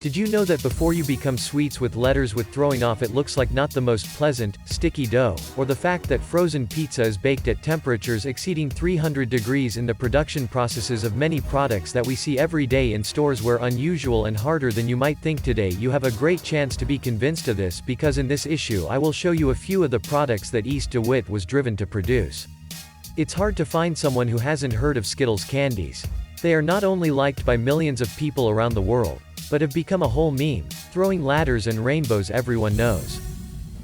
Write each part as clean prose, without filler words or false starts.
Did you know that before you become sweets with letters with throwing off it looks like not the most pleasant, sticky dough, or the fact that frozen pizza is baked at temperatures exceeding 300 degrees in the production processes of many products that we see every day in stores where unusual and harder than you might think today you have a great chance to be convinced of this because in this issue I will show you a few of the products that East DeWitt was driven to produce. It's hard to find someone who hasn't heard of Skittles candies. They are not only liked by millions of people around the world, but have become a whole meme, throwing ladders and rainbows everyone knows.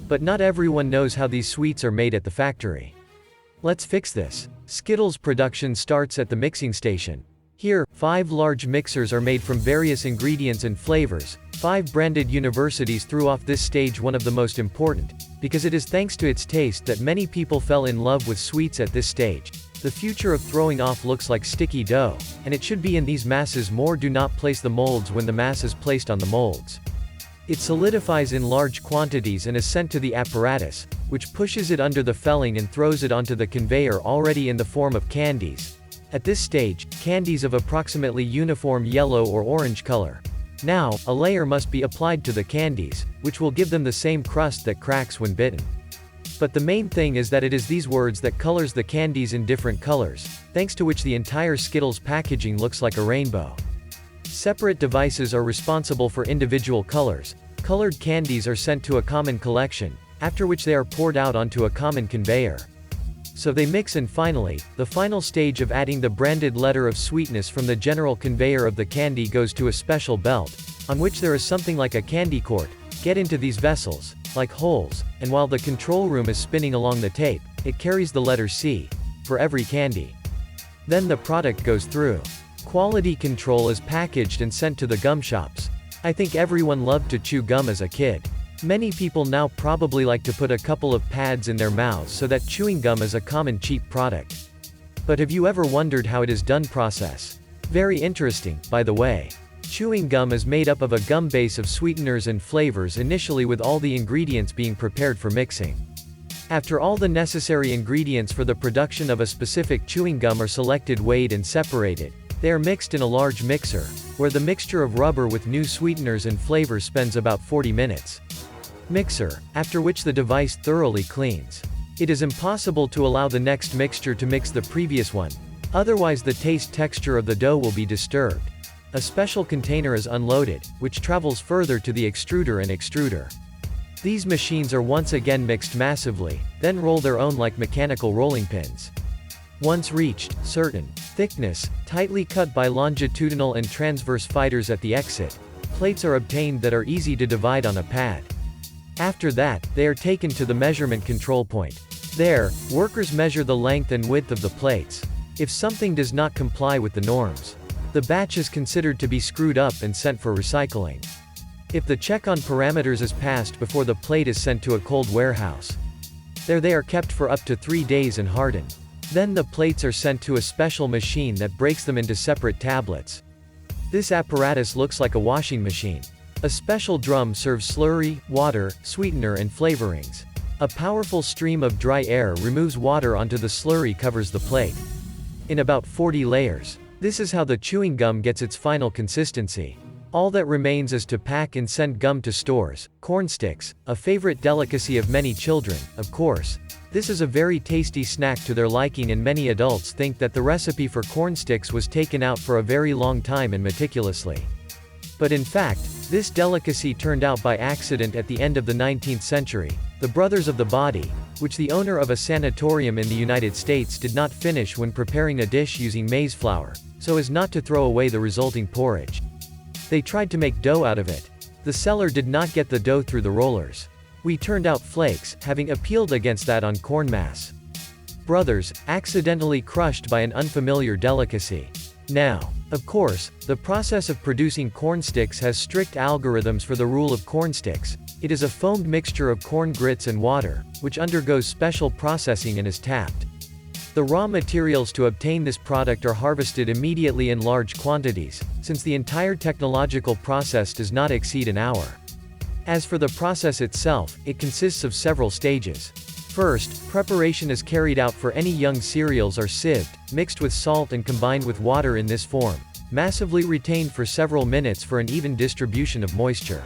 But not everyone knows how these sweets are made at the factory. Let's fix this. Skittles production starts at the mixing station. Here, 5 large mixers are made from various ingredients and flavors. 5 branded universities threw off this stage one of the most important, because it is thanks to its taste that many people fell in love with sweets at this stage. The future of throwing off looks like sticky dough, and it should be in these masses more. Do not place the molds when the mass is placed on the molds. It solidifies in large quantities and is sent to the apparatus, which pushes it under the felling and throws it onto the conveyor already in the form of candies. At this stage, candies of approximately uniform yellow or orange color. Now, a layer must be applied to the candies, which will give them the same crust that cracks when bitten. But the main thing is that it is these words that colors the candies in different colors, thanks to which the entire Skittles packaging looks like a rainbow. Separate devices are responsible for individual colors. Colored candies are sent to a common collection, after which they are poured out onto a common conveyor. So they mix and finally, the final stage of adding the branded letter of sweetness from the general conveyor of the candy goes to a special belt, on which there is something like a candy court, get into these vessels, like holes, and while the control room is spinning along the tape, it carries the letter C, for every candy. Then the product goes through. Quality control is packaged and sent to the gum shops. I think everyone loved to chew gum as a kid. Many people now probably like to put a couple of pads in their mouths so that chewing gum is a common cheap product. But have you ever wondered how it is done process? Very interesting, by the way. Chewing gum is made up of a gum base of sweeteners and flavors initially with all the ingredients being prepared for mixing. After all the necessary ingredients for the production of a specific chewing gum are selected, weighed and separated, they are mixed in a large mixer, where the mixture of rubber with new sweeteners and flavors spends about 40 minutes. Mixer, after which the device thoroughly cleans. It is impossible to allow the next mixture to mix the previous one, otherwise the taste texture of the dough will be disturbed. A special container is unloaded, which travels further to the extruder and extruder. These machines are once again mixed massively, then roll their own like mechanical rolling pins. Once reached certain thickness, tightly cut by longitudinal and transverse fighters at the exit, plates are obtained that are easy to divide on a pad. After that, they are taken to the measurement control point. There, workers measure the length and width of the plates. If something does not comply with the norms, the batch is considered to be screwed up and sent for recycling. If the check on parameters is passed before the plate is sent to a cold warehouse. There they are kept for up to 3 days and harden. Then the plates are sent to a special machine that breaks them into separate tablets. This apparatus looks like a washing machine. A special drum serves slurry, water, sweetener and flavorings. A powerful stream of dry air removes water onto the slurry, covers the plate in about 40 layers. This is how the chewing gum gets its final consistency. All that remains is to pack and send gum to stores. Corn sticks, a favorite delicacy of many children, of course. This is a very tasty snack to their liking, and many adults think that the recipe for corn sticks was taken out for a very long time and meticulously. But in fact, this delicacy turned out by accident at the end of the 19th century. The Brothers of the Body, which the owner of a sanatorium in the United States did not finish when preparing a dish using maize flour, so as not to throw away the resulting porridge. They tried to make dough out of it. The seller did not get the dough through the rollers. We turned out flakes, having appealed against that on corn mass. Brothers, accidentally crushed by an unfamiliar delicacy. Now, of course, the process of producing corn sticks has strict algorithms for the rule of corn sticks. It is a foamed mixture of corn grits and water, which undergoes special processing and is tapped. The raw materials to obtain this product are harvested immediately in large quantities, since the entire technological process does not exceed an hour. As for the process itself, it consists of several stages. First, preparation is carried out for any young cereals are sieved, mixed with salt and combined with water in this form. massively retained for several minutes for an even distribution of moisture.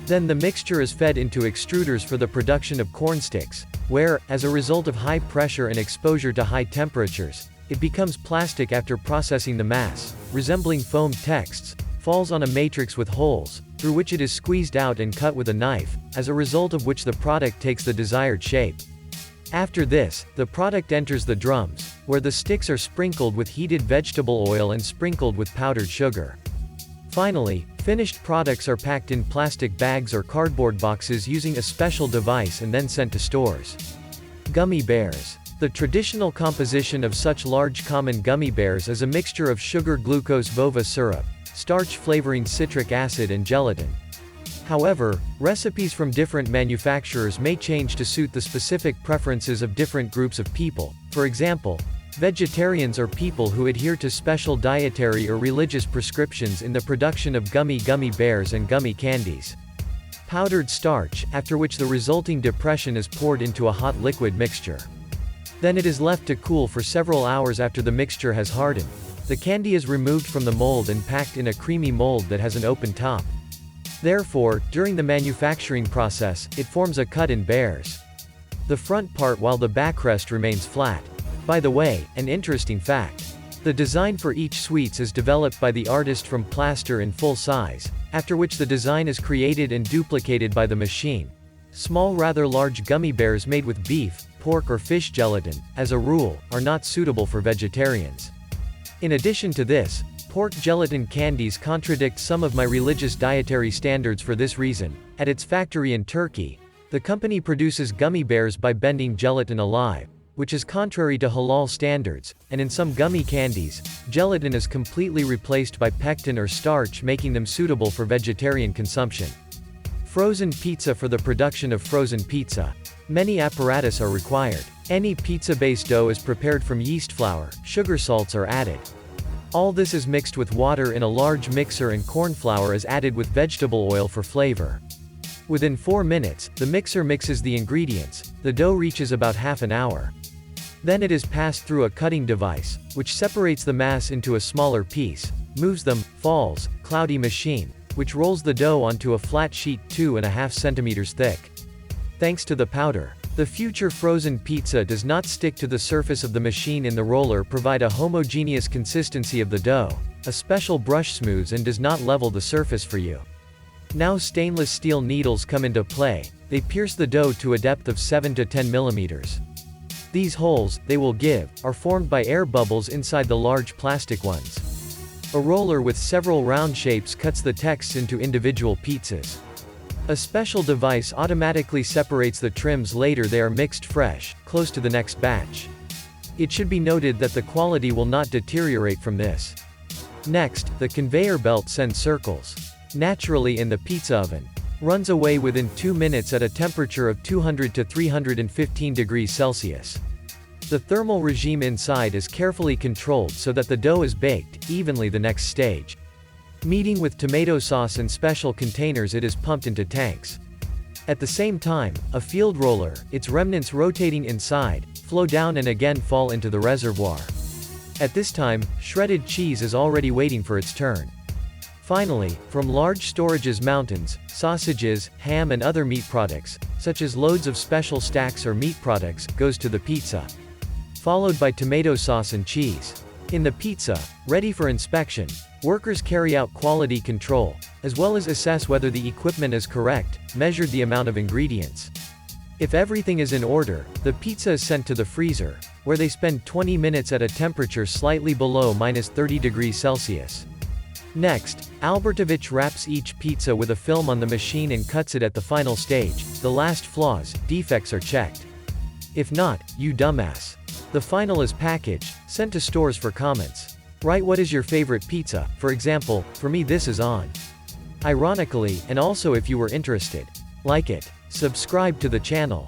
Then the mixture is fed into extruders for the production of corn sticks, where, as a result of high pressure and exposure to high temperatures, it becomes plastic after processing. The mass, resembling foam texts, falls on a matrix with holes, through which it is squeezed out and cut with a knife, as a result of which the product takes the desired shape. After this, the product enters the drums, where the sticks are sprinkled with heated vegetable oil and sprinkled with powdered sugar. Finally, finished products are packed in plastic bags or cardboard boxes using a special device and then sent to stores. Gummy bears. The traditional composition of such large common gummy bears is a mixture of sugar, glucose, vova syrup, starch flavoring, citric acid and gelatin. However, recipes from different manufacturers may change to suit the specific preferences of different groups of people. For example, vegetarians are people who adhere to special dietary or religious prescriptions in the production of gummy bears and gummy candies. Powdered starch, after which the resulting depression is poured into a hot liquid mixture. Then it is left to cool for several hours. After the mixture has hardened, the candy is removed from the mold and packed in a creamy mold that has an open top. Therefore, during the manufacturing process, it forms a cut in bears. The front part while the backrest remains flat. By the way, an interesting fact. The design for each sweets is developed by the artist from plaster in full size, after which the design is created and duplicated by the machine. Small, rather large gummy bears made with beef, pork or fish gelatin, as a rule, are not suitable for vegetarians. In addition to this, pork gelatin candies contradict some of my religious dietary standards. For this reason, at its factory in Turkey, the company produces gummy bears by bending gelatin alive, which is contrary to halal standards, and in some gummy candies, gelatin is completely replaced by pectin or starch, making them suitable for vegetarian consumption. Frozen pizza. For the production of frozen pizza, many apparatus are required. Any pizza-based dough is prepared from yeast flour, sugar, salts are added. All this is mixed with water in a large mixer and corn flour is added with vegetable oil for flavor. Within 4 minutes, the mixer mixes the ingredients. The dough reaches about half an hour. Then it is passed through a cutting device, which separates the mass into a smaller piece, moves them, falls, cloudy machine, which rolls the dough onto a flat sheet 2.5 centimeters thick. Thanks to the powder, the future frozen pizza does not stick to the surface of the machine in the roller, provide a homogeneous consistency of the dough. A special brush smooths and does not level the surface for you. Now stainless steel needles come into play. They pierce the dough to a depth of 7 to 10 millimeters. These holes, they will give, are formed by air bubbles inside the large plastic ones. A roller with several round shapes cuts the texts into individual pizzas. A special device automatically separates the trims. Later they are mixed fresh, close to the next batch. It should be noted that the quality will not deteriorate from this. Next, the conveyor belt sends circles naturally in the pizza oven. Runs away within 2 minutes at a temperature of 200 to 315 degrees Celsius. The thermal regime inside is carefully controlled so that the dough is baked evenly. The next stage. Meeting with tomato sauce and special containers, it is pumped into tanks. At the same time, a field roller, its remnants rotating inside, flow down and again fall into the reservoir. At this time, shredded cheese is already waiting for its turn. Finally, from large storages, mountains, sausages, ham and other meat products, such as loads of special stacks or meat products, goes to the pizza. Followed by tomato sauce and cheese. In the pizza, ready for inspection, workers carry out quality control, as well as assess whether the equipment is correct, measured the amount of ingredients. If everything is in order, the pizza is sent to the freezer, where they spend 20 minutes at a temperature slightly below -30 degrees Celsius. Next, Albertovich wraps each pizza with a film on the machine and cuts it at the final stage. The last flaws, defects are checked. If not, you dumbass. The final is packaged, sent to stores for comments. Write what is your favorite pizza. For example, for me this is on. Ironically, and also if you were interested. Like it. Subscribe to the channel.